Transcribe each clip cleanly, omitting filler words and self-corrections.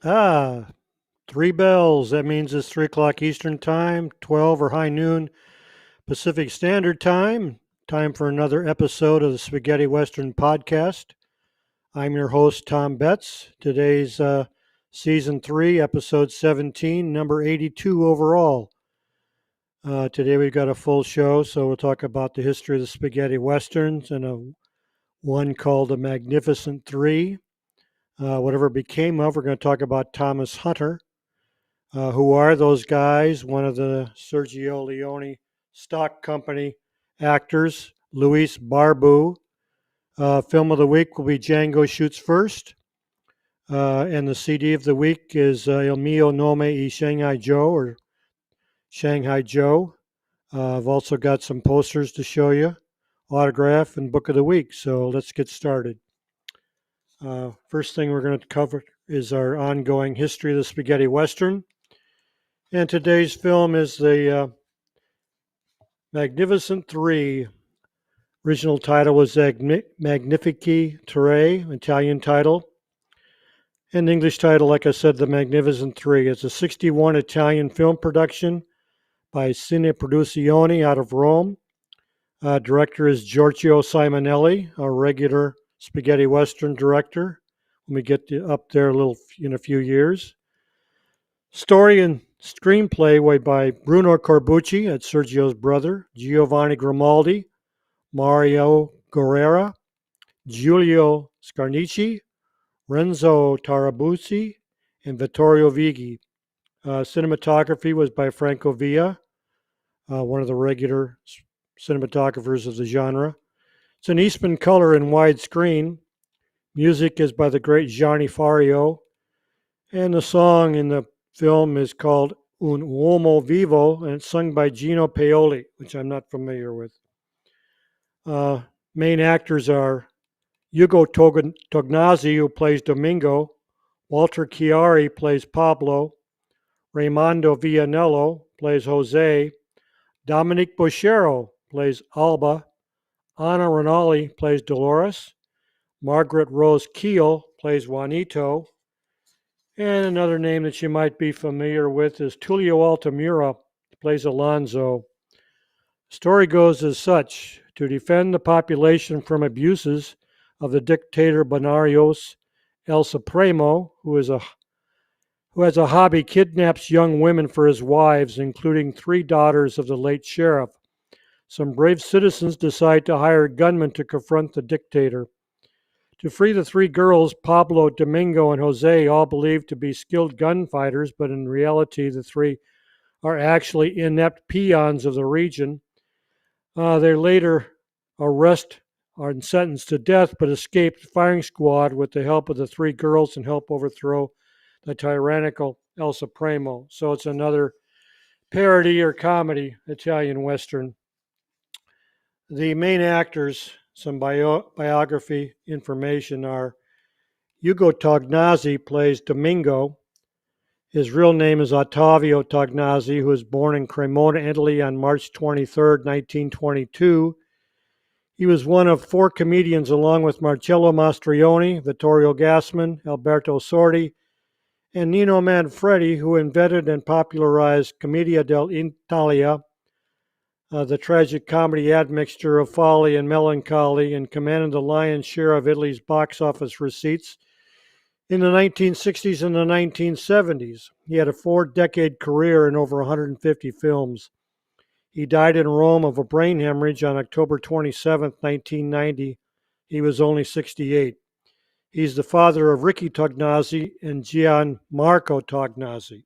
Ah, three bells. That means it's 3 o'clock Eastern Time, 12 or high noon Pacific Standard Time. Time for another episode of the Spaghetti Western Podcast. I'm your host, Tom Betts. Today's Season 3, Episode 17, number 82 overall. Today we've got a full show, so we'll talk about the history of the Spaghetti Westerns and one called The Magnificent Three. Whatever it became of, we're going to talk about Thomas Hunter. Who are those guys? One of the Sergio Leone stock company actors, Luis Barbu. Film of the week will be Django Shoots First. And the CD of the week is El Mio Nome y Shanghai Joe, or Shanghai Joe. I've also got some posters to show you, autograph, and book of the week. So let's get started. First thing we're going to cover is our ongoing history of the spaghetti western. And today's film is the Magnificent Three. Original title was Magnifici Tre, Italian title. And the English title, like I said, The Magnificent Three. It's a 61 Italian film production by Cine Produzione out of Rome. Director is Giorgio Simonelli, a regular spaghetti western director when we get up there in a few years. Story and screenplay by Bruno Corbucci, that's Sergio's brother, Giovanni Grimaldi, Mario Guerrera, Giulio Scarnici, Renzo Tarabuzzi, and Vittorio Vighi. Cinematography was by Franco Villa, one of the regular cinematographers of the genre. It's an Eastman color and widescreen. Music is by the great Gianni Fario, and the song in the film is called Un Uomo Vivo, and it's sung by Gino Paoli, which I'm not familiar with. Main actors are Ugo Tognazzi, who plays Domingo, Walter Chiari plays Pablo, Raimondo Villanello plays Jose, Dominic Boschero plays Alba, Anna Rinaldi plays Dolores, Margaret Rose Keel plays Juanito, and another name that you might be familiar with is Tullio Altamura, plays Alonzo. Story goes as such: to defend the population from abuses of the dictator Bonarios El Supremo, who has a hobby, kidnaps young women for his wives, including 3 daughters of the late sheriff. Some brave citizens decide to hire gunmen to confront the dictator. To free the 3 girls, Pablo, Domingo, and Jose, all believed to be skilled gunfighters, but in reality, the 3 are actually inept peons of the region. They later are sentenced to death, but escape the firing squad with the help of the 3 girls and help overthrow the tyrannical El Supremo. So it's another parody or comedy Italian Western. The main actors, some biography information, are Ugo Tognazzi plays Domingo. His real name is Ottavio Tognazzi, who was born in Cremona, Italy on March 23, 1922. He was one of 4 comedians, along with Marcello Mastroianni, Vittorio Gassman, Alberto Sordi, and Nino Manfredi, who invented and popularized Commedia dell'Italia, the tragic comedy admixture of folly and melancholy, and commanded the lion's share of Italy's box office receipts in the 1960s and the 1970s. He had a 4-decade career in over 150 films. He died in Rome of a brain hemorrhage on October 27, 1990. He was only 68. He's the father of Ricky Tognazzi and Gianmarco Tognazzi.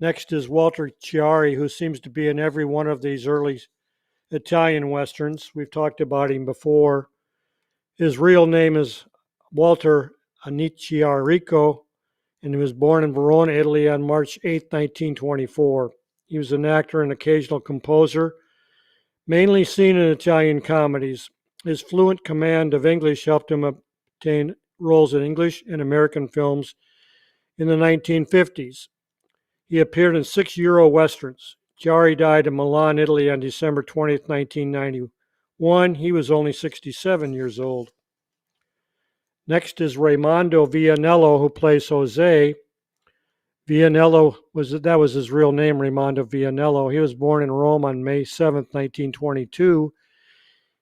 Next is Walter Chiari, who seems to be in every one of these early Italian Westerns. We've talked about him before. His real name is Walter Anichiarico, and he was born in Verona, Italy on March 8, 1924. He was an actor and occasional composer, mainly seen in Italian comedies. His fluent command of English helped him obtain roles in English and American films in the 1950s. He appeared in 6 Euro westerns. Chiari died in Milan, Italy on December 20, 1991. He was only 67 years old. Next is Raimondo Vianello, who plays Jose. Vianello was his real name, Raimondo Vianello. He was born in Rome on May 7th, 1922.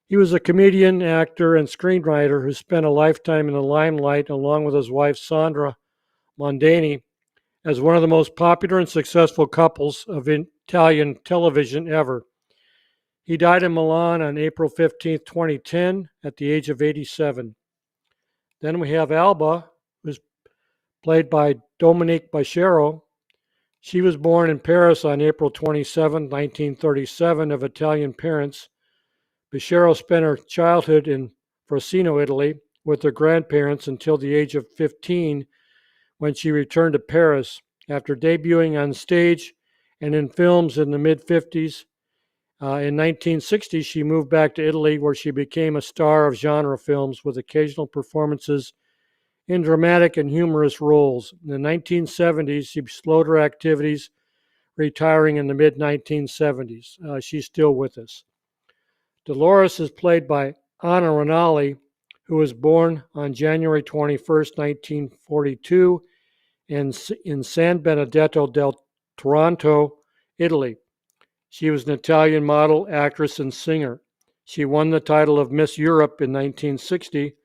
He was a comedian, actor, and screenwriter who spent a lifetime in the limelight along with his wife Sandra Mondani as one of the most popular and successful couples of Italian television ever. He died in Milan on April 15th, 2010 at the age of 87. Then we have Alba, who's played by Dominique Bachero. She was born in Paris on April 27, 1937, of Italian parents. Bachero spent her childhood in Frosino, Italy, with her grandparents until the age of 15, when she returned to Paris. After debuting on stage and in films in the mid-50s, in 1960, she moved back to Italy, where she became a star of genre films with occasional performances in dramatic and humorous roles. In the 1970s, she slowed her activities, retiring in the mid-1970s. She's still with us. Dolores is played by Anna Rinaldi, who was born on January 21st, 1942, in San Benedetto del Tronto, Italy. She was an Italian model, actress, and singer. She won the title of Miss Europe in 1960,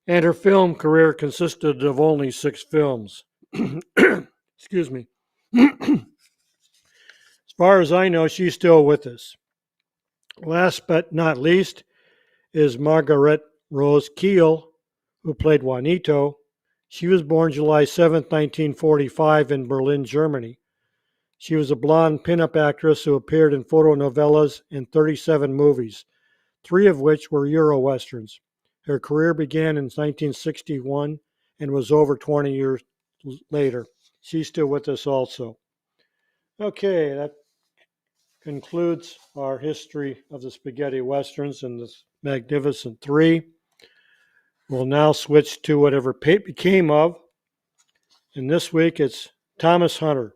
and her film career consisted of only 6 films. Excuse me. As far as I know, she's still with us. Last but not least is Margaret Rose Keel, who played Juanito. She was born July 7, 1945, in Berlin, Germany. She was a blonde pinup actress who appeared in photonovellas and 37 movies, 3 of which were Euro westerns. Her career began in 1961 and was over 20 years later. She's still with us also. Okay, that concludes our history of the spaghetti westerns and the Magnificent Three. We'll now switch to whatever it became of. And this week it's Thomas Hunter.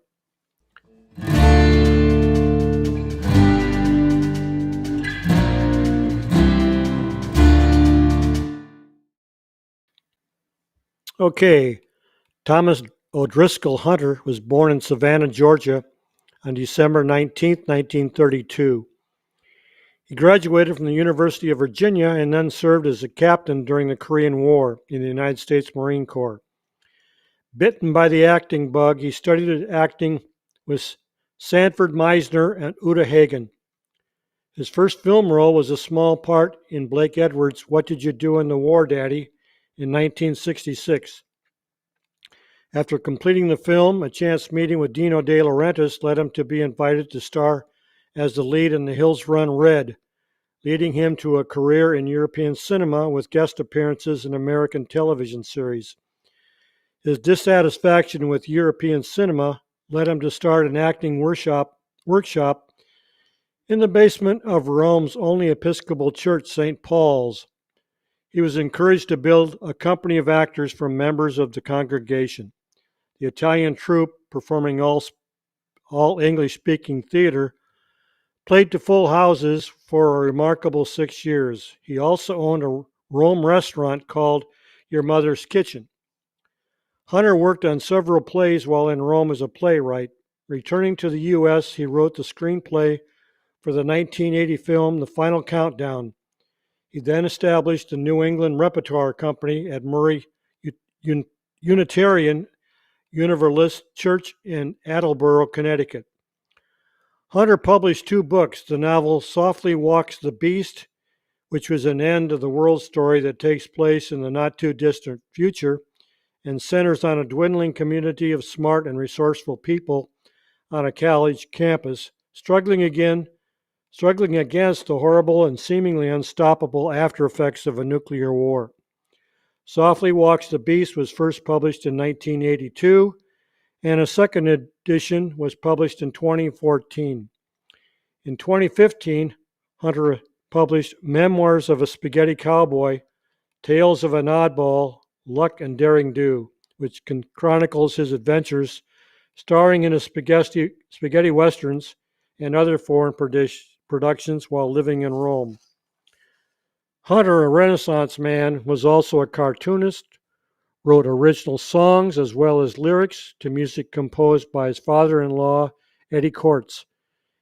Okay, Thomas O'Driscoll Hunter was born in Savannah, Georgia on December 19, 1932. He graduated from the University of Virginia and then served as a captain during the Korean War in the United States Marine Corps. Bitten by the acting bug, he studied acting with Sanford Meisner and Uta Hagen. His first film role was a small part in Blake Edwards' What Did You Do in the War, Daddy? In 1966. After completing the film, a chance meeting with Dino De Laurentiis led him to be invited to star as the lead in The Hills Run Red, leading him to a career in European cinema with guest appearances in American television series. His dissatisfaction with European cinema led him to start an acting workshop in the basement of Rome's only Episcopal church, St. Paul's. He was encouraged to build a company of actors from members of the congregation. The Italian troupe, performing all English-speaking theater, played to full houses for a remarkable 6 years. He also owned a Rome restaurant called Your Mother's Kitchen. Hunter worked on several plays while in Rome as a playwright. Returning to the U.S., he wrote the screenplay for the 1980 film The Final Countdown. He then established the New England Repertoire Company at Murray Unitarian Universalist Church in Attleboro, Connecticut. Hunter published 2 books, the novel Softly Walks the Beast, which was an end-of-the-world story that takes place in the not-too-distant future and centers on a dwindling community of smart and resourceful people on a college campus, struggling against the horrible and seemingly unstoppable after-effects of a nuclear war. Softly Walks the Beast was first published in 1982, and a second edition was published in 2014. In 2015, Hunter published Memoirs of a Spaghetti Cowboy, Tales of an Oddball, Luck and Daring Do, which chronicles his adventures starring in his spaghetti westerns and other foreign productions while living in Rome. Hunter, a Renaissance man, was also a cartoonist, wrote original songs as well as lyrics to music composed by his father-in-law, Eddie Kortz.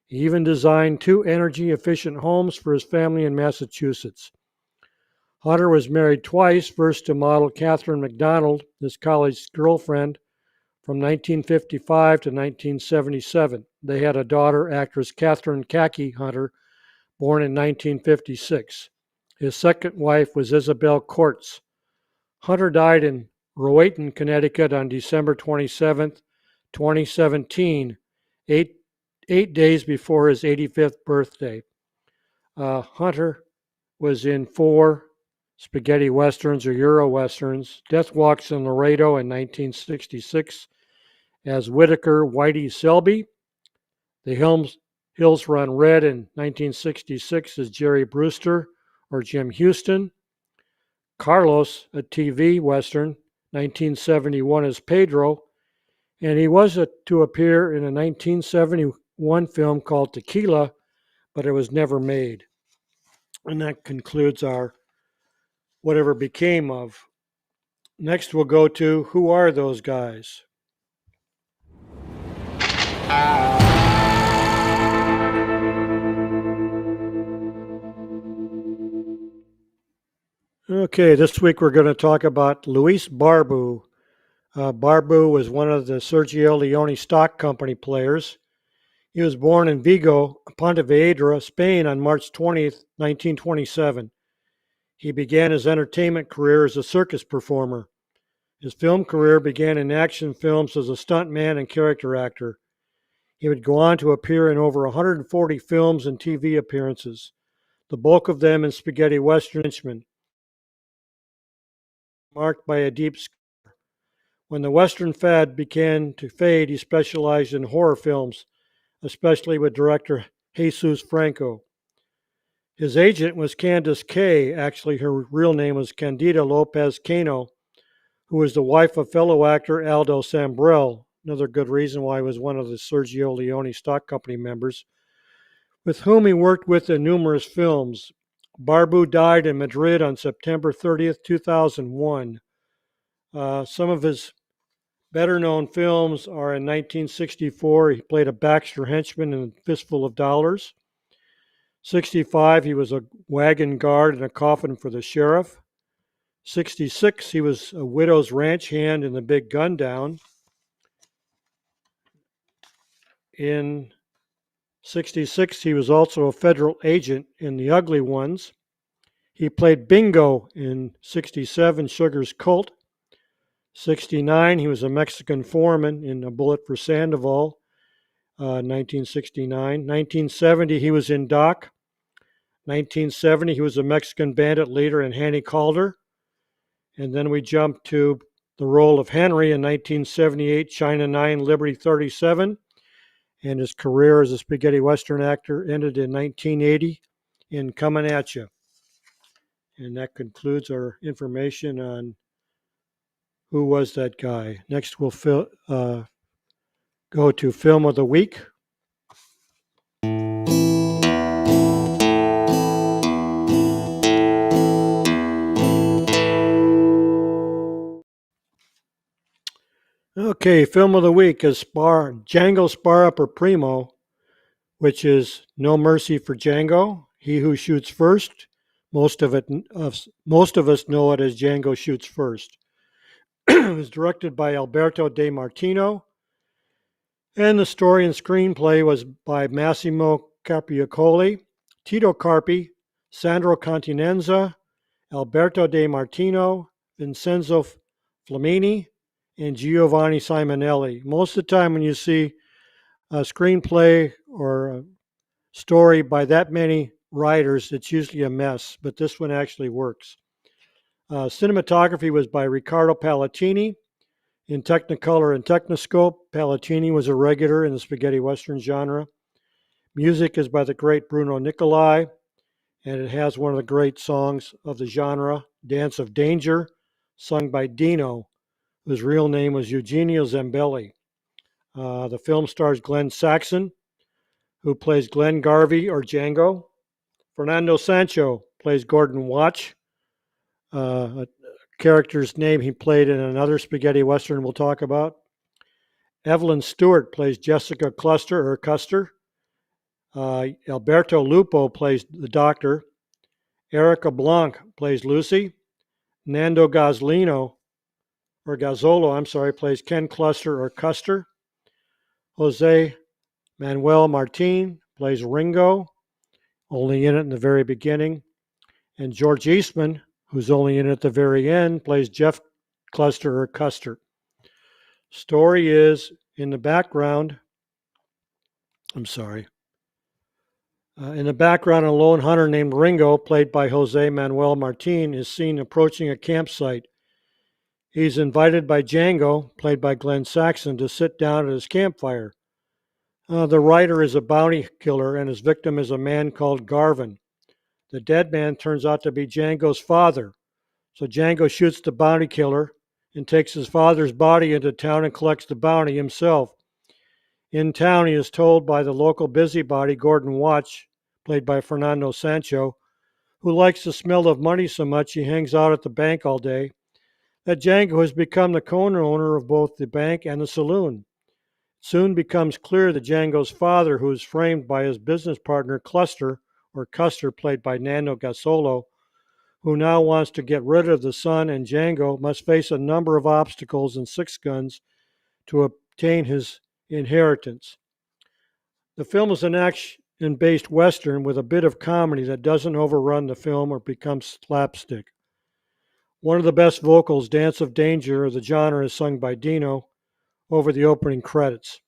He even designed two energy-efficient homes for his family in Massachusetts. Hunter was married twice, first to model Catherine McDonald, his college girlfriend, from 1955 to 1977. They had a daughter, actress Catherine Kaki Hunter, born in 1956. His second wife was Isabel Kortz. Hunter died in Rowayton, Connecticut on December 27, 2017, eight days before his 85th birthday. Hunter was in 4 spaghetti westerns or Euro westerns: Death Walks in Laredo in 1966 as Whitaker Whitey Selby, The Hills Run Red in 1966 as Jerry Brewster or Jim Houston, Carlos, a TV western, 1971 as Pedro, and he was to appear in a 1971 film called Tequila, but it was never made. And that concludes our whatever became of. Next, we'll go to Who Are Those Guys? Okay, this week we're going to talk about Luis Barbu. Barbu was one of the Sergio Leone stock company players. He was born in Vigo, Pontevedra, Spain on March 20th, 1927. He began his entertainment career as a circus performer. His film career began in action films as a stuntman and character actor. He would go on to appear in over 140 films and TV appearances, the bulk of them in spaghetti western, marked by a deep scar. When the western fad began to fade, he specialized in horror films, especially with director Jesus Franco. His agent was Candace Kay. Actually, her real name was Candida Lopez Cano, who was the wife of fellow actor Aldo Sambrell, another good reason why he was one of the Sergio Leone stock company members, with whom he worked with in numerous films. Barbu died in Madrid on September 30th, 2001. Some of his better known films are in 1964, he played a Baxter henchman in Fistful of Dollars. 65, he was a wagon guard in a coffin for the sheriff. 66, he was a widow's ranch hand in The Big Gun Down. In 66, he was also a federal agent in The Ugly Ones. He played Bingo in 67, Sugar's Cult. 69, he was a Mexican foreman in A Bullet for Sandoval, 1969. 1970, he was in Doc. 1970, he was a Mexican bandit leader in Hanny Calder. And then we jump to the role of Henry in 1978, China 9, Liberty 37. And his career as a spaghetti western actor ended in 1980 in Coming At Ya. And that concludes our information on who was that guy. Next, we'll go to Film of the Week. Okay, Film of the Week is Django Spara per Primo, which is No Mercy for Django, He Who Shoots First. Most of us know it as Django Shoots First. It was directed by Alberto De Martino, and the story and screenplay was by Massimo Capriacoli, Tito Carpi, Sandro Continenza, Alberto De Martino, Vincenzo Flamini, and Giovanni Simonelli. Most of the time when you see a screenplay or a story by that many writers, it's usually a mess, but this one actually works. Cinematography was by Riccardo Palatini. In Technicolor and Technoscope, Palatini was a regular in the spaghetti western genre. Music is by the great Bruno Nicolai, and it has one of the great songs of the genre, Dance of Danger, sung by Dino, whose real name was Eugenio Zambelli. The film stars Glenn Saxon, who plays Glenn Garvey or Django. Fernando Sancho plays Gordon Watch, a character's name he played in another spaghetti western we'll talk about. Evelyn Stewart plays Jessica Cluster or Custer. Alberto Lupo plays the doctor. Erica Blanc plays Lucy. Nando Gazzolo, plays Ken Cluster or Custer. Jose Manuel Martin plays Ringo, only in it in the very beginning. And George Eastman, who's only in it at the very end, plays Jeff Cluster or Custer. Story is in the background. In the background, a lone hunter named Ringo, played by Jose Manuel Martin, is seen approaching a campsite. He's invited by Django, played by Glenn Saxon, to sit down at his campfire. The writer is a bounty killer, and his victim is a man called Garvin. The dead man turns out to be Django's father, so Django shoots the bounty killer and takes his father's body into town and collects the bounty himself. In town, he is told by the local busybody, Gordon Watch, played by Fernando Sancho, who likes the smell of money so much he hangs out at the bank all day, that Django has become the co-owner of both the bank and the saloon. It soon becomes clear that Django's father, who is framed by his business partner Custer, played by Nando Gazzolo, who now wants to get rid of the son, and Django must face a number of obstacles and six guns to obtain his inheritance. The film is an action-based western with a bit of comedy that doesn't overrun the film or become slapstick. One of the best vocals, Dance of Danger, of the genre is sung by Dino over the opening credits.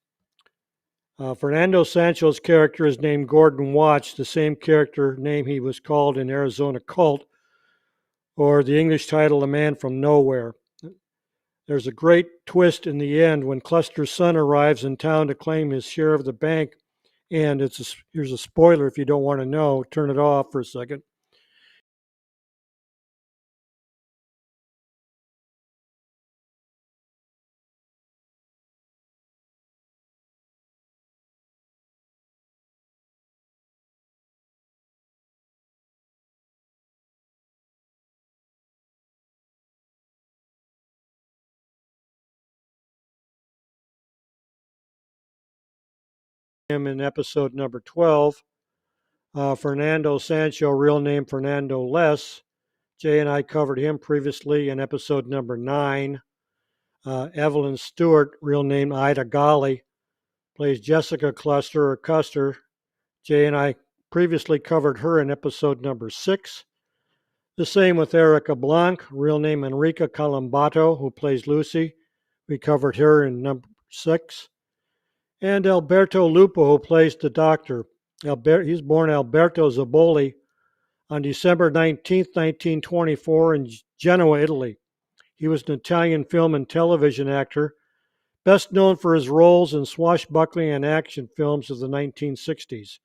Fernando Sancho's character is named Gordon Watch, the same character name he was called in Arizona Cult, or the English title, The Man from Nowhere. There's a great twist in the end when Cluster's son arrives in town to claim his share of the bank, and here's a spoiler if you don't want to know. Turn it off for a second. Him in episode number 12. Fernando Sancho, real name Fernando Les. Jay and I covered him previously in episode number 9. Evelyn Stewart, real name Ida Golly, plays Jessica Cluster or Custer. Jay and I previously covered her in episode number 6. The same with Erica Blanc, real name Enrica Colombato, who plays Lucy. We covered her in number 6. And Alberto Lupo, who plays the doctor. He's born Alberto Zaboli on December 19, 1924 in Genoa, Italy. He was an Italian film and television actor, best known for his roles in swashbuckling and action films of the 1960s.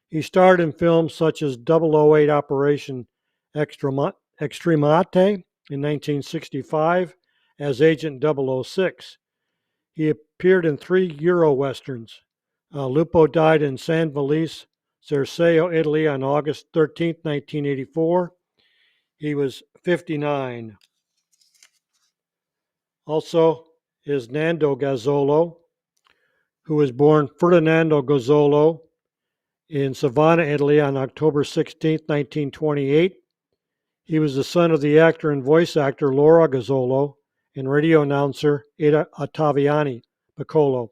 He starred in films such as 008 Operation Extremate in 1965 as Agent 006. He appeared in 3 Euro westerns. Lupo died in San Felice, Cerseo, Italy on August 13, 1984. He was 59. Also is Nando Gazzolo, who was born Ferdinando Gazzolo in Savannah, Italy on October 16, 1928. He was the son of the actor and voice actor Laura Gazzolo and radio announcer Ada Ottaviani Piccolo.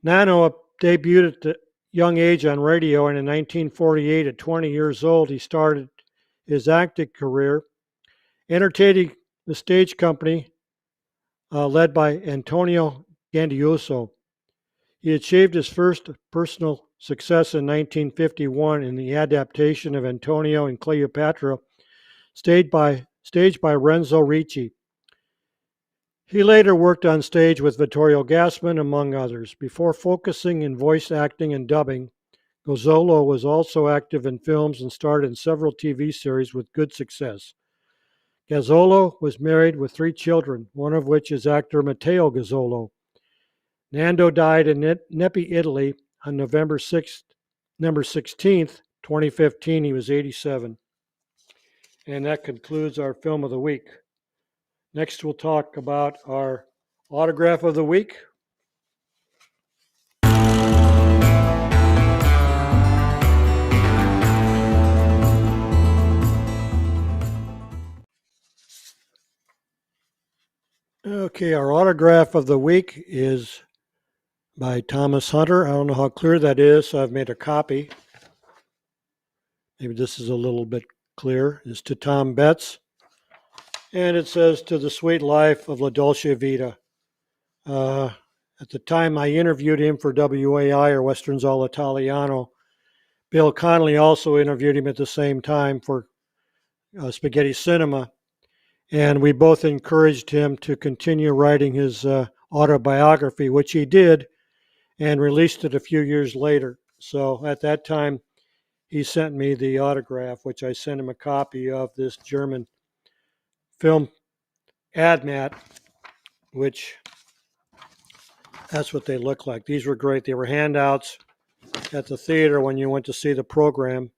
Nano debuted at the young age on radio, and in 1948, at 20 years old, he started his acting career, entertaining the stage company led by Antonio Gandioso. He achieved his first personal success in 1951 in the adaptation of Antonio and Cleopatra, staged by Renzo Ricci. He later worked on stage with Vittorio Gassman, among others. Before focusing in voice acting and dubbing, Gazzolo was also active in films and starred in several TV series with good success. Gazzolo was married with 3 children, one of which is actor Matteo Gazzolo. Nando died in Nepi, Italy on November 16th, 2015. He was 87. And that concludes our film of the week. Next, we'll talk about our autograph of the week. Okay, our autograph of the week is by Thomas Hunter. I don't know how clear that is, so I've made a copy. Maybe this is a little bit clear. It's to Tom Betts. And it says, "To the sweet life of La Dolce Vita." At the time I interviewed him for WAI, or Westerns All Italiano, Bill Connolly also interviewed him at the same time for Spaghetti Cinema. And we both encouraged him to continue writing his autobiography, which he did, and released it a few years later. So at that time, he sent me the autograph, which I sent him a copy of this German film ad mat, which that's what they look like. These were great. They were handouts at the theater when you went to see the program.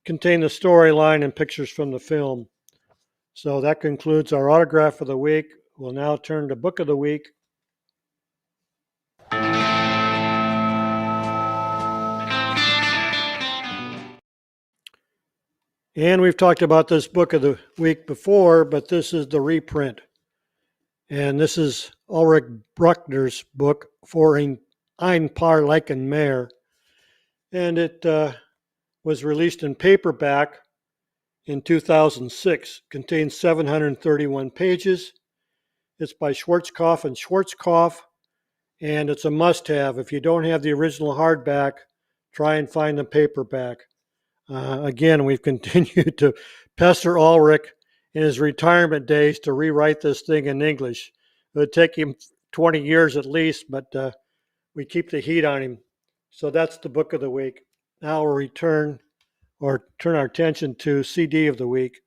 Contain the storyline and pictures from the film. So that concludes our autograph of the week. We'll now turn to book of the week. And we've talked about this book of the week before, but this is the reprint. And this is Ulrich Bruckner's book, For ein paar Leichen mehr. And it was released in paperback in 2006. Contains 731 pages. It's by Schwarzkopf and Schwarzkopf, and it's a must-have. If you don't have the original hardback, try and find the paperback. Again, we've continued to pester Ulrich in his retirement days to rewrite this thing in English. It would take him 20 years at least, but we keep the heat on him. So that's the book of the week. Now we'll turn our attention to CD of the week.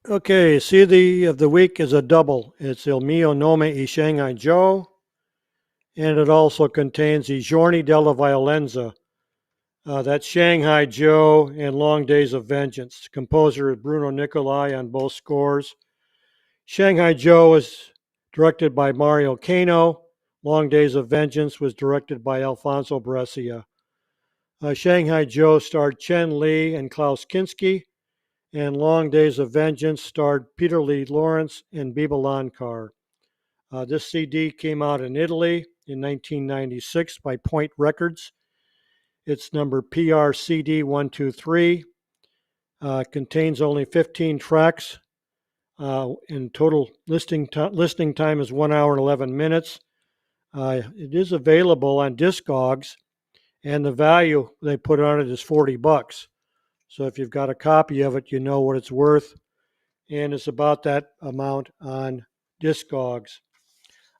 Okay, CD of the week is a double. It's Il mio nome è Shanghai Joe, and it also contains I Giorni della Violenza. That's Shanghai Joe and Long Days of Vengeance. Composer is Bruno Nicolai on both scores. Shanghai Joe is directed by Mario Cano. Long Days of Vengeance was directed by Alfonso Brescia. Shanghai Joe starred Chen Li and Klaus Kinski, and Long Days of Vengeance starred Peter Lee Lawrence and Biba Lankar. This CD came out in Italy in 1996 by Point Records. It's number PRCD123. Contains only 15 tracks. In total listening time is 1 hour and 11 minutes. It is available on Discogs, and the value they put on it is $40. So if you've got a copy of it, you know what it's worth, and it's about that amount on Discogs.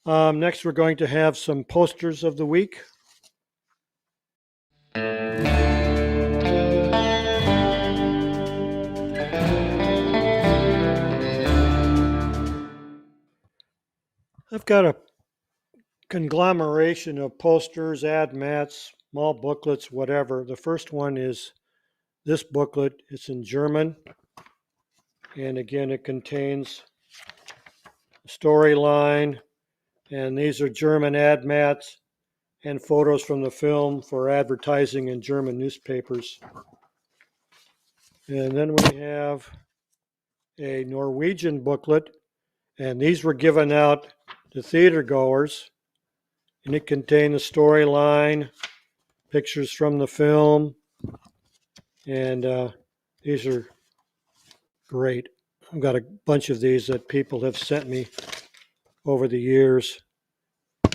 Next, we're going to have some posters of the week. I've got a conglomeration of posters, ad mats, small booklets, whatever. The first one is this booklet. It's in German, and again, it contains a storyline, and these are German ad mats and photos from the film for advertising in German newspapers. And then we have a Norwegian booklet, and these were given out to theater goers, and it contained the storyline, pictures from the film, and these are great. I've got a bunch of these that people have sent me over the years,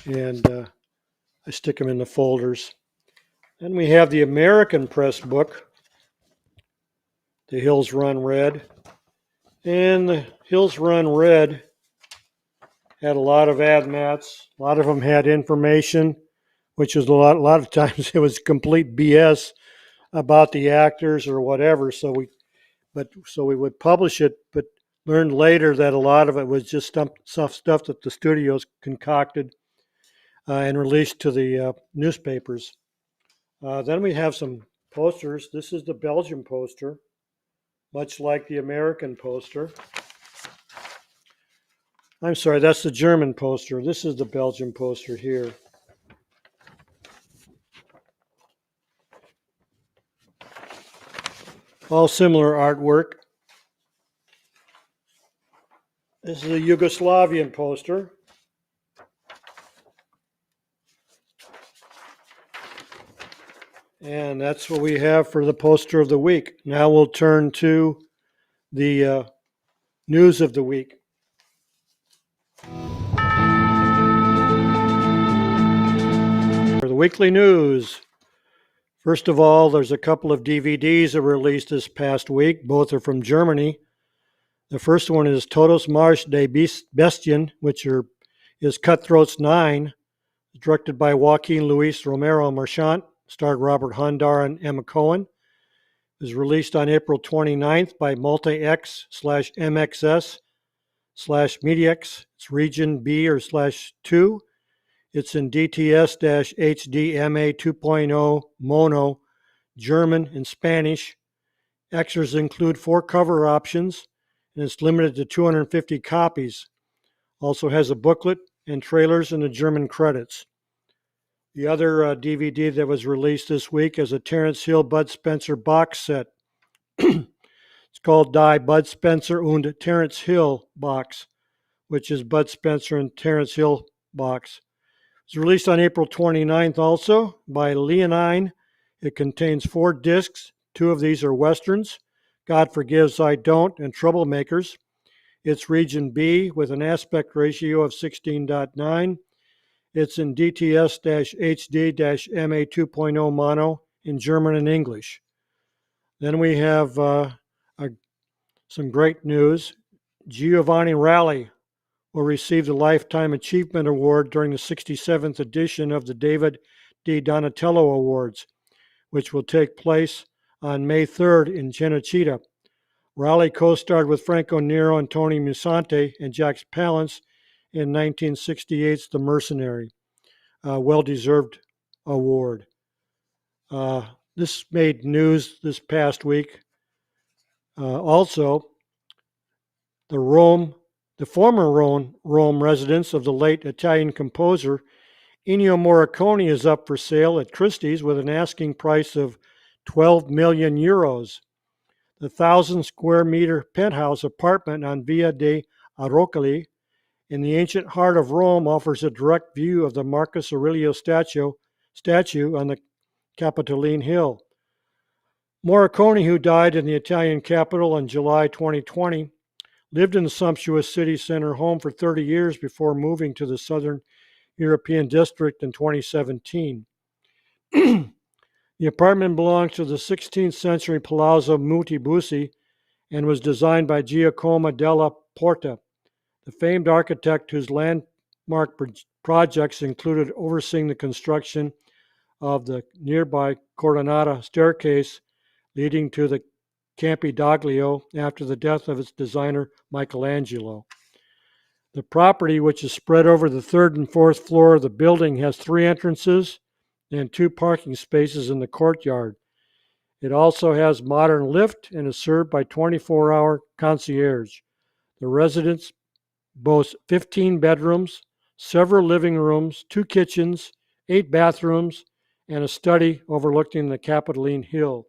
and I stick them in the folders. Then we have the American press book, The Hills Run Red. And the Hills Run Red had a lot of ad mats. A lot of them had information, which was a lot of times it was complete BS about the actors or whatever. So we would publish it, but Learned later that a lot of it was just stuff that the studios concocted and released to the newspapers. Then we have some posters. This is the Belgian poster, much like the American poster. I'm sorry, that's the German poster. This is the Belgian poster here. All similar artwork. This is a Yugoslavian poster. And that's what we have for the poster of the week. Now we'll turn to the news of the week. For the weekly news, first of all, there's a couple of DVDs that were released this past week. Both are from Germany. The first one is Todos Marsch des Bestien, which is Cutthroats 9, directed by Joaquin Luis Romero Marchant, starred Robert Hundar and Emma Cohen. It was released on April 29th by Multi-X/MXS/Mediex. It's region B or /2. It's in DTS-HDMA 2.0 mono, German, and Spanish. Extras include 4 cover options, and it's limited to 250 copies. Also has a booklet and trailers and the German credits. The other DVD that was released this week is a Terence Hill Bud Spencer box set. It's called Die Bud Spencer und Terence Hill box, which is Bud Spencer and Terence Hill box. It was released on April 29th also by Leonine. It contains 4 discs. 2 of these are Westerns, God Forgives, I Don't, and Troublemakers. It's region B with an aspect ratio of 16:9. It's in DTS-HD-MA 2.0 mono in German and English. Then we have some great news. Giovanni Ralli will receive the Lifetime Achievement Award during the 67th edition of the David D. Donatello Awards, which will take place on May 3rd in Cinecittà. Raleigh co-starred with Franco Nero and Tony Musante and Jack Palance in 1968's The Mercenary. Well-deserved award. This made news this past week. Also, the former Rome residence of the late Italian composer Ennio Morricone is up for sale at Christie's with an asking price of 12 million euros. The 1,000 square meter penthouse apartment on Via de' Arcoli in the ancient heart of Rome offers a direct view of the Marcus Aurelius statue on the Capitoline Hill. Morricone, who died in the Italian capital in July 2020, lived in the sumptuous city center home for 30 years before moving to the Southern European district in 2017. The apartment belongs to the 16th century Palazzo Muti-Bussi and was designed by Giacomo della Porta, the famed architect whose landmark projects included overseeing the construction of the nearby Coronata staircase leading to the Campidoglio after the death of its designer Michelangelo. The property, which is spread over the 3rd and 4th floor of the building, has 3 entrances and 2 parking spaces in the courtyard. It also has modern lift and is served by 24-hour concierge. The residence boasts 15 bedrooms, several living rooms, 2 kitchens, 8 bathrooms, and a study overlooking the Capitoline Hill.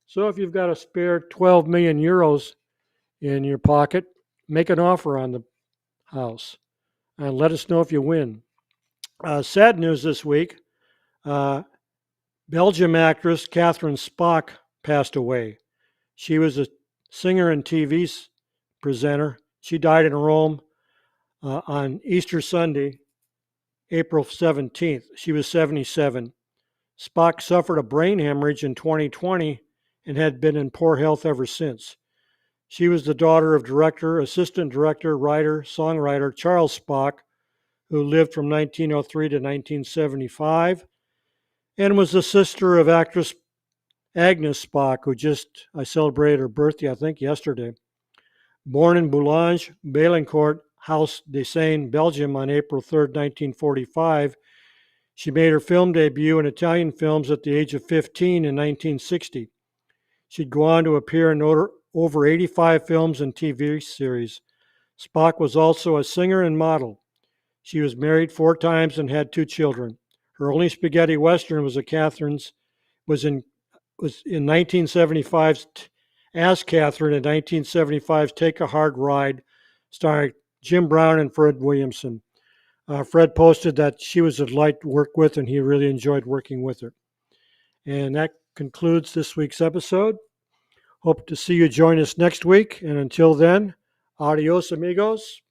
So if you've got a spare 12 million euros in your pocket, make an offer on the house and let us know if you win. Sad news this week. Belgium actress Catherine Spock passed away. She was a singer and TV presenter. She died in Rome on Easter Sunday, April 17th. She was 77. Spock suffered a brain hemorrhage in 2020 and had been in poor health ever since. She was the daughter of assistant director, writer, songwriter Charles Spock, who lived from 1903 to 1975, and was the sister of actress Agnes Spock, who I celebrated her birthday, I think, yesterday. Born in Boulogne, Belancourt, House de Seine, Belgium on April 3, 1945, she made her film debut in Italian films at the age of 15 in 1960. She'd go on to appear in over 85 films and TV series. Spock was also a singer and model. She was married 4 times and had 2 children. Her only spaghetti western was in 1975's as Catherine in 1975's Take a Hard Ride, starring Jim Brown and Fred Williamson. Fred posted that she was a delight to work with and he really enjoyed working with her. And that concludes this week's episode. Hope to see you join us next week. And until then, adios, amigos.